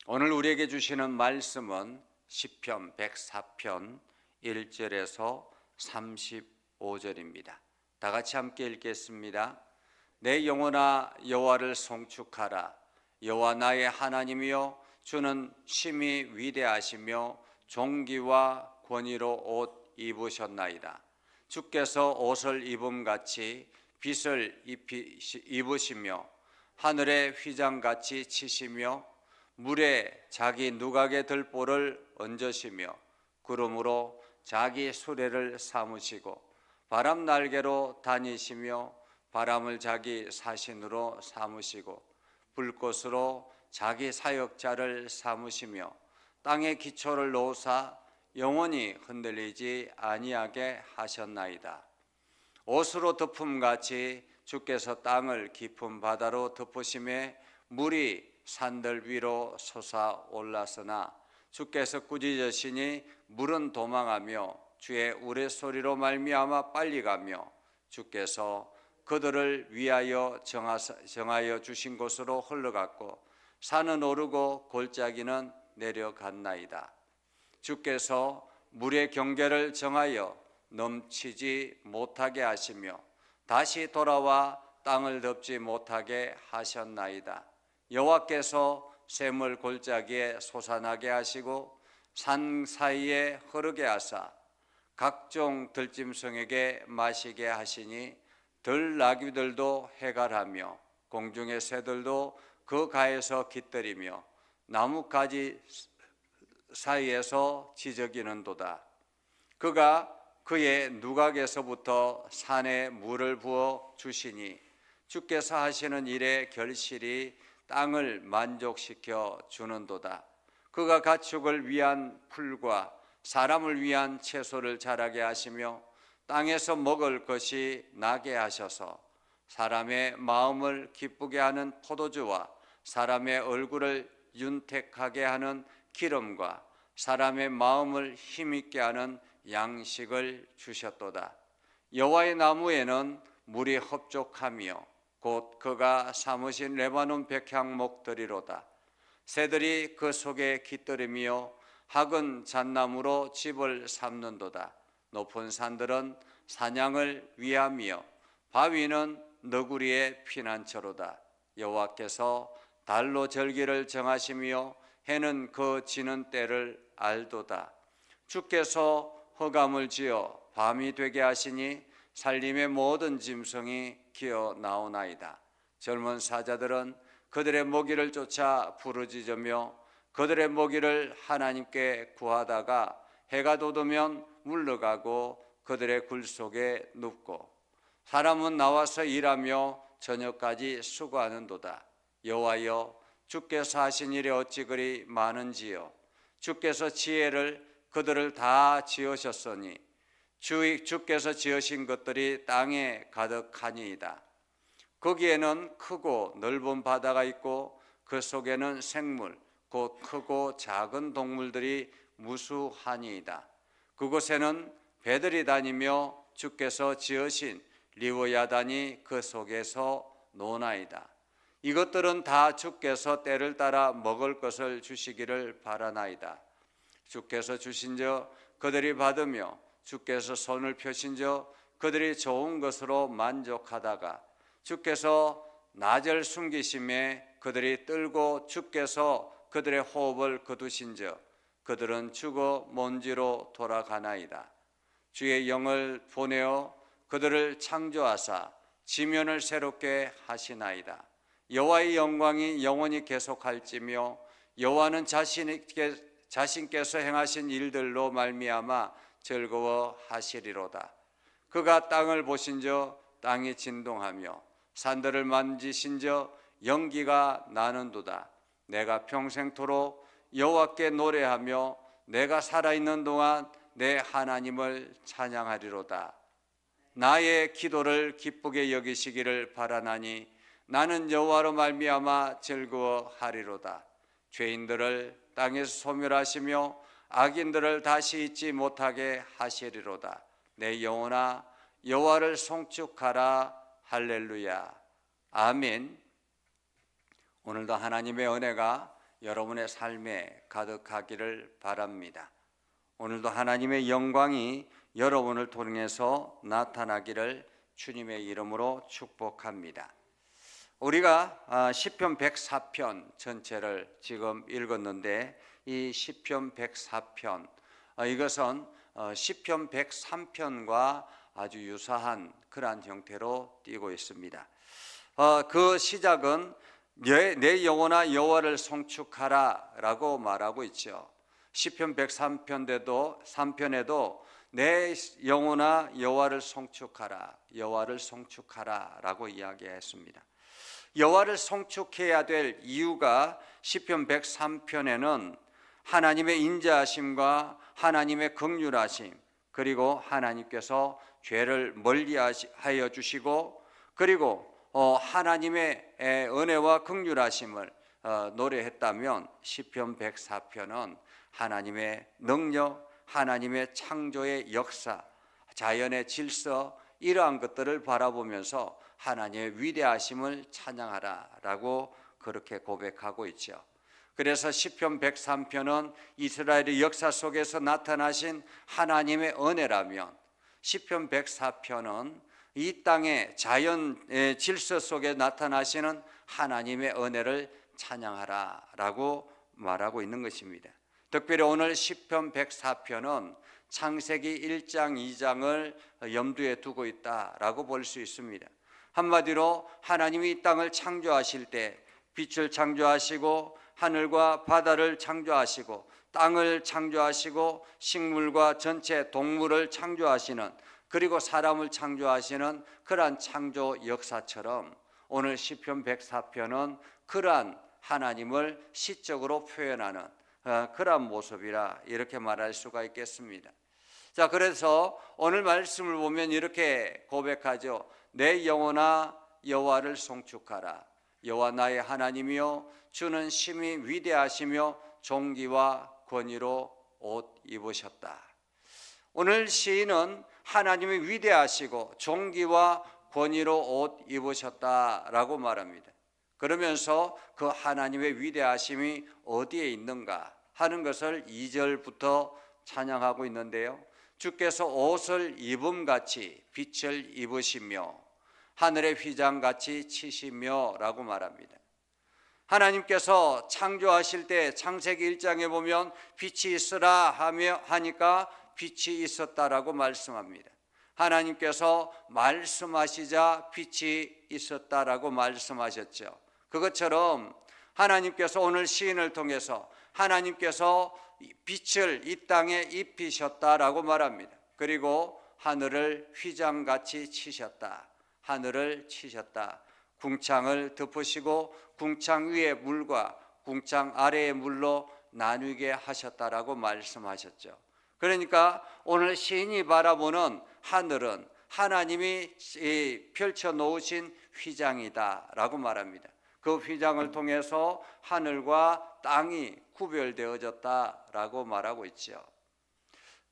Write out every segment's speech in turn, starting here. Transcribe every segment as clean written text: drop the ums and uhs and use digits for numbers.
오늘 우리에게 주시는 말씀은 시편 104편 1절에서 35절입니다. 다 같이 함께 읽겠습니다. 내 영혼아 여호와를 송축하라. 여호와 나의 하나님이여, 주는 심히 위대하시며 존귀와 권위로 옷 입으셨나이다. 주께서 옷을 입음같이 빛을 입으시며 하늘에 휘장같이 치시며 물에 자기 누각의 들보를 얹으시며 구름으로 자기 수레를 삼으시고 바람 날개로 다니시며 바람을 자기 사신으로 삼으시고 불꽃으로 자기 사역자를 삼으시며 땅에 기초를 놓으사 영원히 흔들리지 아니하게 하셨나이다. 옷으로 덮음같이 주께서 땅을 깊은 바다로 덮으심에 물이 산들 위로 솟아올랐으나 주께서 꾸짖으시니 물은 도망하며 주의 우레소리로 말미암아 빨리 가며 주께서 그들을 위하여 정하여 주신 곳으로 흘러갔고 산은 오르고 골짜기는 내려갔나이다. 주께서 물의 경계를 정하여 넘치지 못하게 하시며 다시 돌아와 땅을 덮지 못하게 하셨나이다. 여호와께서 샘을 골짜기에 솟아나게 하시고 산 사이에 흐르게 하사 각종 들짐승에게 마시게 하시니 들나귀들도 해갈하며 공중의 새들도 그 가에서 깃들이며 나뭇가지 사이에서 지저귀는도다. 그가 그의 누각에서부터 산에 물을 부어 주시니 주께서 하시는 일의 결실이 땅을 만족시켜 주는도다. 그가 가축을 위한 풀과 사람을 위한 채소를 자라게 하시며 땅에서 먹을 것이 나게 하셔서 사람의 마음을 기쁘게 하는 포도주와 사람의 얼굴을 윤택하게 하는 기름과 사람의 마음을 힘있게 하는 양식을 주셨도다. 여호와의 나무에는 물이 흡족하며 곧 그가 삼으신 레바논 백향목들이로다. 새들이 그 속에 깃들이며 학은 잣나무로 집을 삼는도다. 높은 산들은 사냥을 위하며 바위는 너구리의 피난처로다. 여호와께서 달로 절기를 정하시며 해는 그 지는 때를 알도다. 주께서 허감을 지어 밤이 되게 하시니 살림의 모든 짐승이 기어 나오나이다. 젊은 사자들은 그들의 먹이를 쫓아 부르짖으며 그들의 먹이를 하나님께 구하다가 해가 돋으면 물러가고 그들의 굴 속에 눕고 사람은 나와서 일하며 저녁까지 수고하는도다. 여호와여, 주께서 하신 일이 어찌 그리 많은지요. 주께서 지혜를 그들을 다 지으셨으니 주께서 지으신 것들이 땅에 가득하니이다. 거기에는 크고 넓은 바다가 있고 그 속에는 생물 곧 크고 작은 동물들이 무수하니이다. 그곳에는 배들이 다니며 주께서 지으신 리워야단이 그 속에서 노나이다. 이것들은 다 주께서 때를 따라 먹을 것을 주시기를 바라나이다. 주께서 주신저 그들이 받으며 주께서 손을 펴신저 그들이 좋은 것으로 만족하다가 주께서 낮을 숨기심에 그들이 떨고 주께서 그들의 호흡을 거두신저 그들은 죽어 먼지로 돌아가나이다. 주의 영을 보내어 그들을 창조하사 지면을 새롭게 하시나이다. 여호와의 영광이 영원히 계속할지며 여호와는 자신께서 행하신 일들로 말미암아 즐거워하시리로다. 그가 땅을 보신저 땅이 진동하며 산들을 만지신저 연기가 나는도다. 내가 평생토록 여호와께 노래하며 내가 살아있는 동안 내 하나님을 찬양하리로다. 나의 기도를 기쁘게 여기시기를 바라나니 나는 여호와로 말미암아 즐거워하리로다. 죄인들을 땅에서 소멸하시며 악인들을 다시 잊지 못하게 하시리로다. 내 영혼아 여호와를 송축하라. 할렐루야. 아멘. 오늘도 하나님의 은혜가 여러분의 삶에 가득하기를 바랍니다. 오늘도 하나님의 영광이 여러분을 통해서 나타나기를 주님의 이름으로 축복합니다. 우리가 시편 104편 전체를 지금 읽었는데 이 시편 104편 이것은 시편 103편과 아주 유사한 그러한 형태로 띄고 있습니다. 그 시작은 내 영혼아 여호와를 송축하라 라고 말하고 있죠. 시편 103편에도 내 영혼아 여호와를 송축하라, 여호와를 송축하라 라고 이야기했습니다. 여호와를 송축해야 될 이유가 시편 103편에는 하나님의 인자하심과 하나님의 긍휼하심, 그리고 하나님께서 죄를 멀리하여 주시고, 그리고 하나님의 은혜와 긍휼하심을 노래했다면 시편 104편은 하나님의 능력, 하나님의 창조의 역사, 자연의 질서, 이러한 것들을 바라보면서 하나님의 위대하심을 찬양하라라고 그렇게 고백하고 있죠. 그래서 시편 103편은 이스라엘의 역사 속에서 나타나신 하나님의 은혜라면, 시편 104편은 이 땅의 자연의 질서 속에 나타나시는 하나님의 은혜를 찬양하라라고 말하고 있는 것입니다. 특별히 오늘 시편 104편은 창세기 1장 2장을 염두에 두고 있다라고 볼 수 있습니다. 한마디로 하나님이 이 땅을 창조하실 때 빛을 창조하시고 하늘과 바다를 창조하시고 땅을 창조하시고 식물과 전체 동물을 창조하시는, 그리고 사람을 창조하시는 그러한 창조 역사처럼 오늘 시편 104편은 그러한 하나님을 시적으로 표현하는 그러한 모습이라 이렇게 말할 수가 있겠습니다. 자, 그래서 오늘 말씀을 보면 이렇게 고백하죠. 내 영혼아 여호와를 송축하라. 여호와 나의 하나님이여 주는 심히 위대하시며 존귀와 권위로 옷 입으셨다. 오늘 시인은 하나님이 위대하시고 존귀와 권위로 옷 입으셨다라고 말합니다. 그러면서 그 하나님의 위대하심이 어디에 있는가 하는 것을 2절부터 찬양하고 있는데요. 주께서 옷을 입음같이 빛을 입으시며 하늘의 휘장같이 치시며 라고 말합니다. 하나님께서 창조하실 때 창세기 1장에 보면 빛이 있으라 하니까 빛이 있었다라고 말씀합니다. 하나님께서 말씀하시자 빛이 있었다라고 말씀하셨죠. 그것처럼 하나님께서 오늘 시인을 통해서 하나님께서 빛을 이 땅에 입히셨다라고 말합니다. 그리고 하늘을 휘장같이 치셨다. 하늘을 치셨다. 궁창을 덮으시고 궁창 위의 물과 궁창 아래의 물로 나뉘게 하셨다라고 말씀하셨죠. 그러니까 오늘 시인이 바라보는 하늘은 하나님이 펼쳐 놓으신 휘장이다라고 말합니다. 그 휘장을 통해서 하늘과 땅이 구별되어졌다라고 말하고 있죠.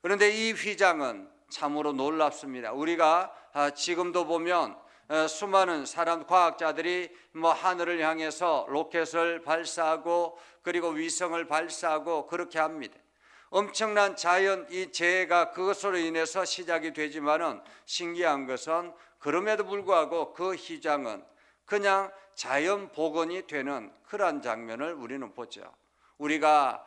그런데 이 휘장은 참으로 놀랍습니다. 우리가 지금도 보면 수많은 사람 과학자들이 하늘을 향해서 로켓을 발사하고 그리고 위성을 발사하고 그렇게 합니다. 엄청난 자연 이 재해가 그것으로 인해서 시작이 되지만은 신기한 것은 그럼에도 불구하고 그 휘장은 그냥 자연 복원이 되는 그러한 장면을 우리는 보죠. 우리가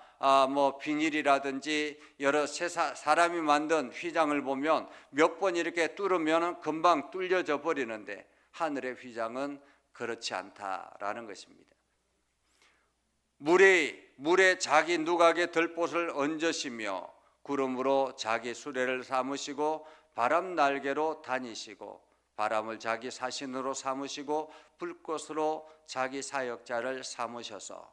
비닐이라든지 여러 사람이 만든 휘장을 보면 몇 번 이렇게 뚫으면 금방 뚫려져 버리는데 하늘의 휘장은 그렇지 않다라는 것입니다. 물에 자기 누각에 들꽃을 얹으시며 구름으로 자기 수레를 삼으시고 바람 날개로 다니시고 바람을 자기 사신으로 삼으시고 불꽃으로 자기 사역자를 삼으셔서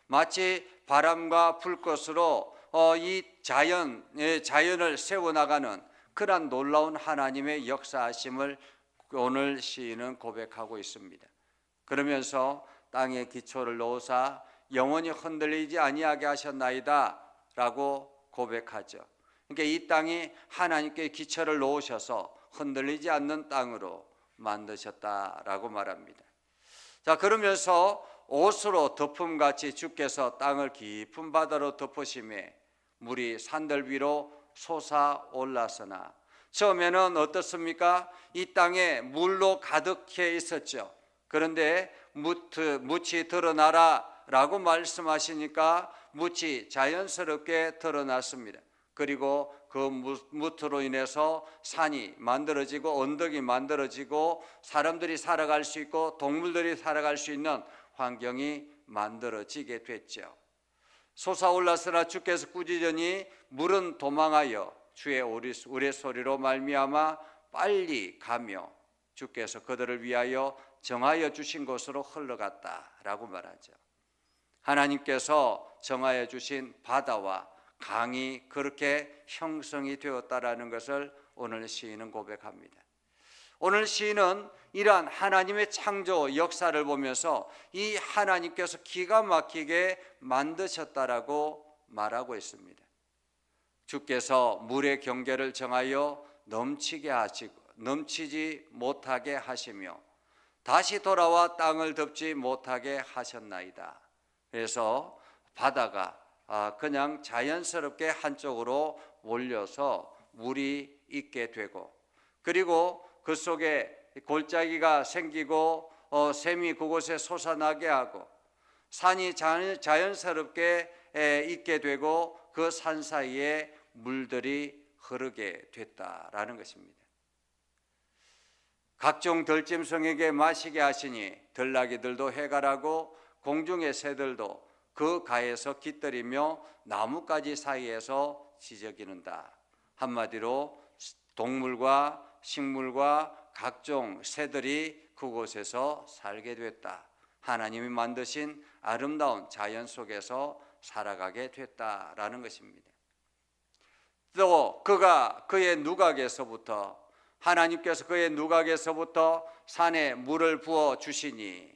마치 바람과 불꽃으로 이 자연을 세워나가는 그러한 놀라운 하나님의 역사하심을 오늘 시인은 고백하고 있습니다. 그러면서 땅에 기초를 놓으사 영원히 흔들리지 아니하게 하셨나이다 라고 고백하죠. 그러니까 이 땅이 하나님께 기초를 놓으셔서 흔들리지 않는 땅으로 만드셨다라고 말합니다. 자, 그러면서 옷으로 덮음같이 주께서 땅을 깊은 바다로 덮으심에 물이 산들 위로 솟아올랐으나, 처음에는 어떻습니까? 이 땅에 물로 가득해 있었죠. 그런데 묻이 드러나라 라고 말씀하시니까 묻이 자연스럽게 드러났습니다. 그리고 그 묻으로 인해서 산이 만들어지고 언덕이 만들어지고 사람들이 살아갈 수 있고 동물들이 살아갈 수 있는 환경이 만들어지게 됐죠. 솟아올랐으나 주께서 꾸짖으니 물은 도망하여 주의 우레소리로 말미암아 빨리 가며 주께서 그들을 위하여 정하여 주신 곳으로 흘러갔다라고 말하죠. 하나님께서 정하여 주신 바다와 강이 그렇게 형성이 되었다라는 것을 오늘 시인은 고백합니다. 오늘 시인은 이러한 하나님의 창조 역사를 보면서 이 하나님께서 기가 막히게 만드셨다라고 말하고 있습니다. 주께서 물의 경계를 정하여 넘치게 하시고 넘치지 못하게 하시며 다시 돌아와 땅을 덮지 못하게 하셨나이다. 그래서 바다가 그냥 자연스럽게 한쪽으로 몰려서 물이 있게 되고, 그리고 그 속에 골짜기가 생기고 샘이 그곳에 솟아나게 하고, 산이 자연스럽게 있게 되고 그 산 사이에 물들이 흐르게 됐다라는 것입니다. 각종 들짐승에게 마시게 하시니 들나귀들도 해갈하고 공중의 새들도 그 가에서 깃들이며 나뭇가지 사이에서 지저귀는다. 한마디로 동물과 식물과 각종 새들이 그곳에서 살게 됐다. 하나님이 만드신 아름다운 자연 속에서 살아가게 됐다라는 것입니다. 또 그가 그의 누각에서부터, 하나님께서 그의 누각에서부터 산에 물을 부어 주시니,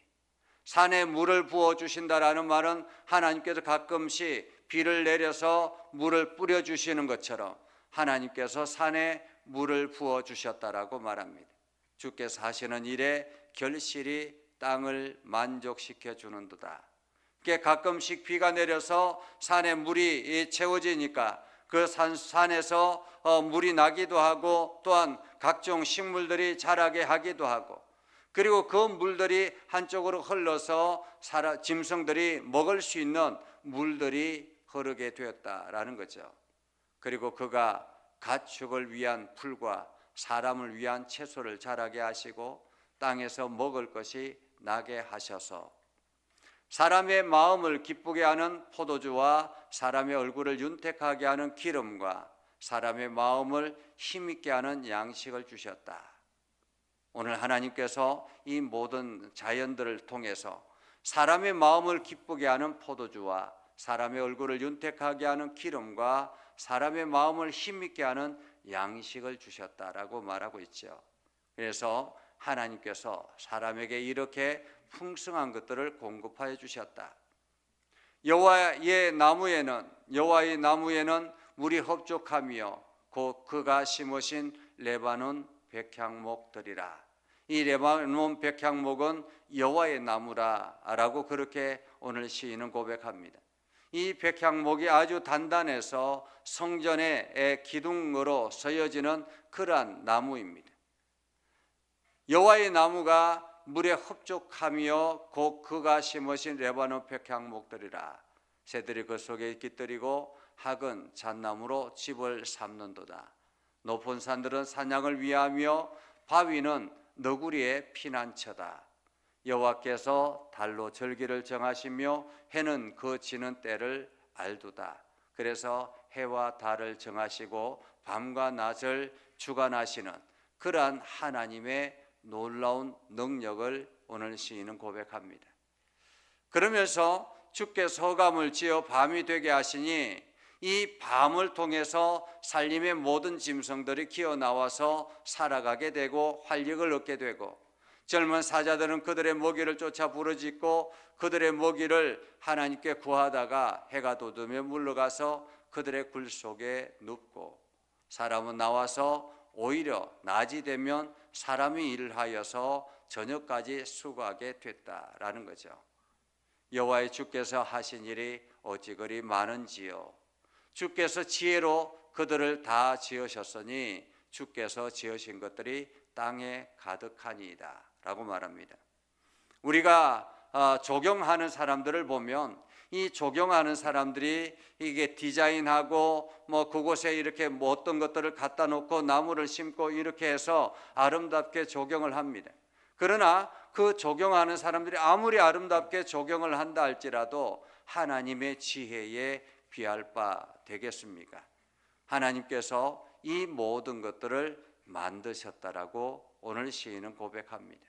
산에 물을 부어 주신다라는 말은 하나님께서 가끔씩 비를 내려서 물을 뿌려 주시는 것처럼 하나님께서 산에 물을 부어 주셨다라고 말합니다. 주께서 하시는 일에 결실이 땅을 만족시켜 주는도다. 가끔씩 비가 내려서 산에 물이 채워지니까 그 산에서 물이 나기도 하고, 또한 각종 식물들이 자라게 하기도 하고, 그리고 그 물들이 한쪽으로 흘러서 짐승들이 먹을 수 있는 물들이 흐르게 되었다라는 거죠. 그리고 그가 가축을 위한 풀과 사람을 위한 채소를 자라게 하시고 땅에서 먹을 것이 나게 하셔서 사람의 마음을 기쁘게 하는 포도주와 사람의 얼굴을 윤택하게 하는 기름과 사람의 마음을 힘있게 하는 양식을 주셨다. 오늘 하나님께서 이 모든 자연들을 통해서 사람의 마음을 기쁘게 하는 포도주와 사람의 얼굴을 윤택하게 하는 기름과 사람의 마음을 힘있게 하는 양식을 주셨다라고 말하고 있죠. 그래서 하나님께서 사람에게 이렇게 풍성한 것들을 공급하여 주셨다. 여호와의 나무에는 물이 흡족하며 곧 그가 심으신 레바논 백향목들이라. 이 레바논 백향목은 여호와의 나무라라고 그렇게 오늘 시인은 고백합니다. 이 백향목이 아주 단단해서 성전의 기둥으로 서여지는 그러한 나무입니다. 여호와의 나무가 물에 흡족하며 곧 그가 심으신 레바논 백향목들이라. 새들이 그 속에 깃들이고 학은 잣나무로 집을 삼는도다. 높은 산들은 사냥을 위하며 바위는 너구리의 피난처다. 여호와께서 달로 절기를 정하시며 해는 그 지는 때를 알두다. 그래서 해와 달을 정하시고 밤과 낮을 주관하시는 그러한 하나님의 놀라운 능력을 오늘 시인은 고백합니다. 그러면서 주께서 허감을 지어 밤이 되게 하시니 이 밤을 통해서 살림의 모든 짐승들이 기어나와서 살아가게 되고 활력을 얻게 되고, 젊은 사자들은 그들의 먹이를 쫓아 부르짖고 그들의 먹이를 하나님께 구하다가 해가 돋으며 물러가서 그들의 굴 속에 눕고, 사람은 나와서 오히려 낮이 되면 사람이 일을 하여서 저녁까지 수고하게 됐다라는 거죠. 여호와의 주께서 하신 일이 어찌 그리 많은지요. 주께서 지혜로 그들을 다 지으셨으니 주께서 지으신 것들이 땅에 가득하니이다 라고 말합니다. 우리가 조경하는 사람들을 보면 이 조경하는 사람들이 이게 디자인하고 뭐 그곳에 이렇게 뭐 어떤 것들을 갖다 놓고 나무를 심고 이렇게 해서 아름답게 조경을 합니다. 그러나 그 조경하는 사람들이 아무리 아름답게 조경을 한다 할지라도 하나님의 지혜에 비할 바 되겠습니까? 하나님께서 이 모든 것들을 만드셨다라고 오늘 시인은 고백합니다.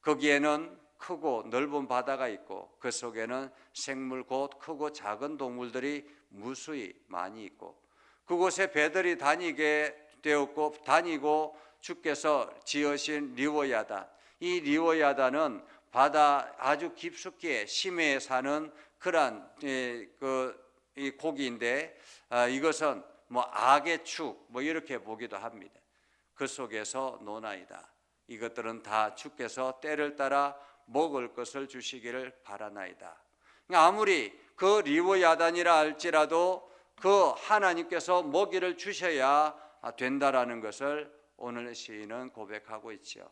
거기에는 크고 넓은 바다가 있고 그 속에는 생물 곧 크고 작은 동물들이 무수히 많이 있고 그곳에 배들이 다니게 되었고 다니고 주께서 지으신 리워야단, 이 리워야단은 바다 아주 깊숙이 심해에 사는 그러한 이 고기인데 이것은 뭐 악의 축 뭐 이렇게 보기도 합니다. 그 속에서 노나이다. 이것들은 다 주께서 때를 따라 먹을 것을 주시기를 바라나이다. 아무리 그 리워야단이라 할지라도 그 하나님께서 먹이를 주셔야 된다라는 것을 오늘 시인은 고백하고 있죠.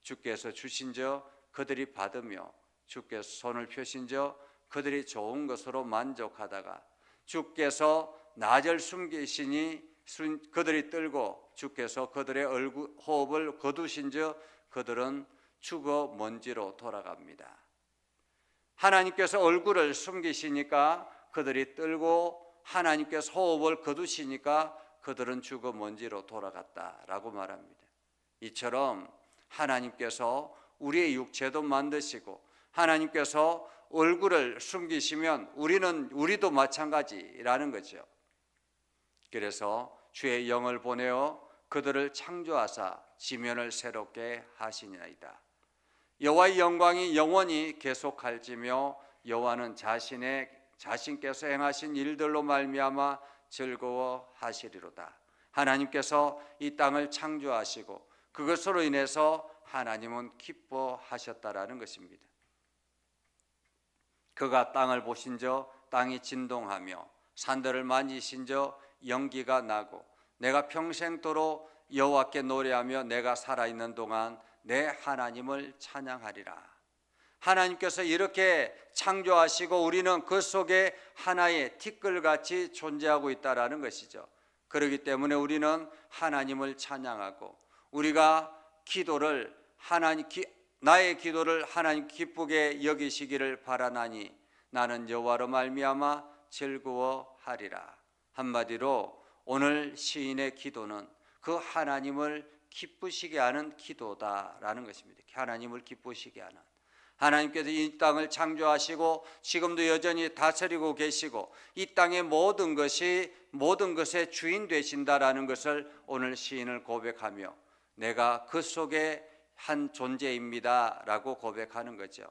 주께서 주신저 그들이 받으며 주께서 손을 펴신저 그들이 좋은 것으로 만족하다가 주께서 낮을 숨기시니 그들이 떨고 주께서 그들의 호흡을 거두신저 그들은 죽어 먼지로 돌아갑니다. 하나님께서 얼굴을 숨기시니까 그들이 떨고 하나님께서 호흡을 거두시니까 그들은 죽어 먼지로 돌아갔다라고 말합니다. 이처럼 하나님께서 우리의 육체도 만드시고 하나님께서 얼굴을 숨기시면 우리도 마찬가지라는 거죠. 그래서 주의 영을 보내어 그들을 창조하사 지면을 새롭게 하시니이다. 여호와의 영광이 영원히 계속할지며 여호와는 자신께서 행하신 일들로 말미암아 즐거워하시리로다. 하나님께서 이 땅을 창조하시고 그것으로 인해서 하나님은 기뻐하셨다라는 것입니다. 그가 땅을 보신저 땅이 진동하며 산들을 만지신저 연기가 나고 내가 평생도록 여호와께 노래하며 내가 살아있는 동안 내 하나님을 찬양하리라. 하나님께서 이렇게 창조하시고 우리는 그 속에 하나의 티끌같이 존재하고 있다라는 것이죠. 그렇기 때문에 우리는 하나님을 찬양하고 우리가 나의 기도를 하나님 기쁘게 여기시기를 바라나니 나는 여호와로 말미암아 즐거워하리라. 한마디로 오늘 시인의 기도는 그 하나님을 기쁘시게 하는 기도다라는 것입니다. 하나님을 기쁘시게 하는, 하나님께서 이 땅을 창조하시고 지금도 여전히 다스리고 계시고 이 땅의 모든 것의 주인 되신다라는 것을 오늘 시인을 고백하며 내가 그 속에 한 존재입니다 라고 고백하는 거죠.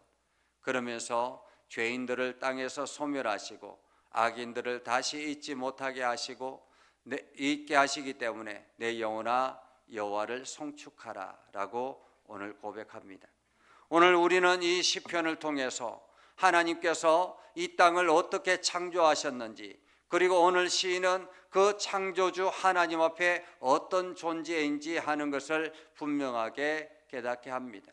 그러면서 죄인들을 땅에서 소멸하시고 악인들을 다시 잊지 못하게 하시고 잊게 하시기 때문에 내 영혼아 여호와를 송축하라 라고 오늘 고백합니다. 오늘 우리는 이 시편을 통해서 하나님께서 이 땅을 어떻게 창조하셨는지, 그리고 오늘 시인은 그 창조주 하나님 앞에 어떤 존재인지 하는 것을 분명하게 깨닫게 합니다.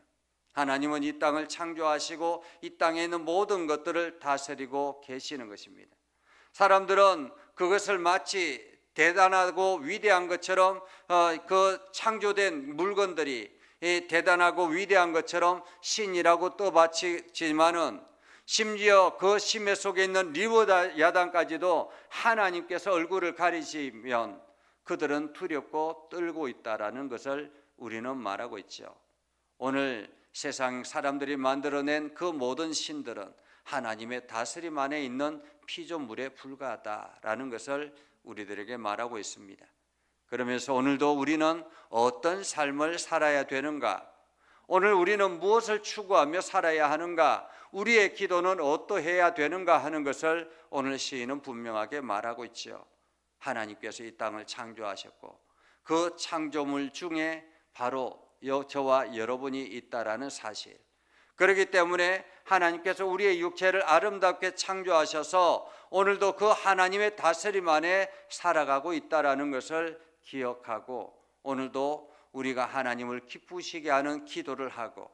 하나님은 이 땅을 창조하시고 이 땅에 있는 모든 것들을 다스리고 계시는 것입니다. 사람들은 그것을 마치 대단하고 위대한 것처럼 그 창조된 물건들이 대단하고 위대한 것처럼 신이라고 떠받치지만은 심지어 그 심해 속에 있는 리워야단까지도 하나님께서 얼굴을 가리시면 그들은 두렵고 떨고 있다라는 것을 우리는 말하고 있죠. 오늘 세상 사람들이 만들어낸 그 모든 신들은 하나님의 다스림 안에 있는 피조물에 불과하다라는 것을 우리들에게 말하고 있습니다. 그러면서 오늘도 우리는 어떤 삶을 살아야 되는가? 오늘 우리는 무엇을 추구하며 살아야 하는가? 우리의 기도는 어떠해야 되는가 하는 것을 오늘 시인은 분명하게 말하고 있죠. 하나님께서 이 땅을 창조하셨고 그 창조물 중에 바로 저와 여러분이 있다라는 사실, 그렇기 때문에 하나님께서 우리의 육체를 아름답게 창조하셔서 오늘도 그 하나님의 다스림 안에 살아가고 있다는 것을 기억하고 오늘도 우리가 하나님을 기쁘시게 하는 기도를 하고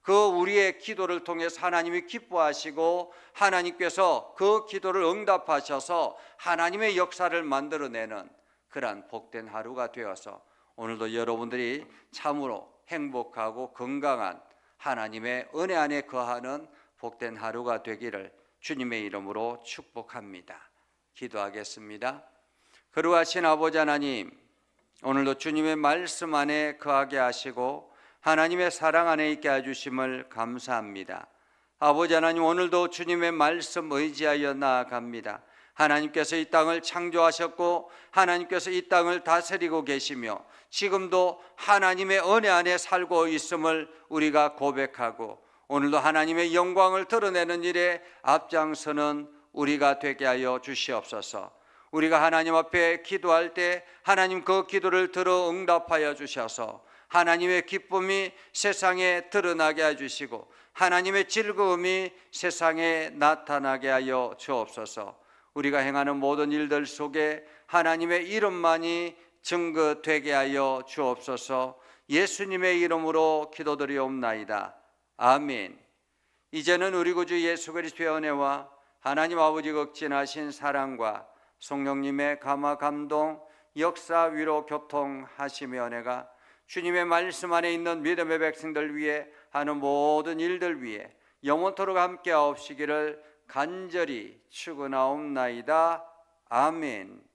그 우리의 기도를 통해서 하나님이 기뻐하시고 하나님께서 그 기도를 응답하셔서 하나님의 역사를 만들어내는 그러한 복된 하루가 되어서 오늘도 여러분들이 참으로 행복하고 건강한 하나님의 은혜 안에 거하는 복된 하루가 되기를 주님의 이름으로 축복합니다. 기도하겠습니다. 거룩하신 아버지 하나님, 오늘도 주님의 말씀 안에 거하게 하시고 하나님의 사랑 안에 있게 해주심을 감사합니다. 아버지 하나님, 오늘도 주님의 말씀 의지하여 나아갑니다. 하나님께서 이 땅을 창조하셨고 하나님께서 이 땅을 다스리고 계시며 지금도 하나님의 은혜 안에 살고 있음을 우리가 고백하고 오늘도 하나님의 영광을 드러내는 일에 앞장서는 우리가 되게 하여 주시옵소서. 우리가 하나님 앞에 기도할 때 하나님 그 기도를 들어 응답하여 주셔서 하나님의 기쁨이 세상에 드러나게 해주시고 하나님의 즐거움이 세상에 나타나게 하여 주옵소서. 우리가 행하는 모든 일들 속에 하나님의 이름만이 증거되게 하여 주옵소서. 예수님의 이름으로 기도드리옵나이다. 아멘. 이제는 우리 구주 예수 그리스도의 은혜와 하나님 아버지 극진하신 사랑과 성령님의 감화 감동 역사 위로 교통하심의 은혜가 주님의 말씀 안에 있는 믿음의 백성들 위해 하는 모든 일들 위해 영원토록 함께 하옵시기를 간절히 축원하옵나이다. 아멘.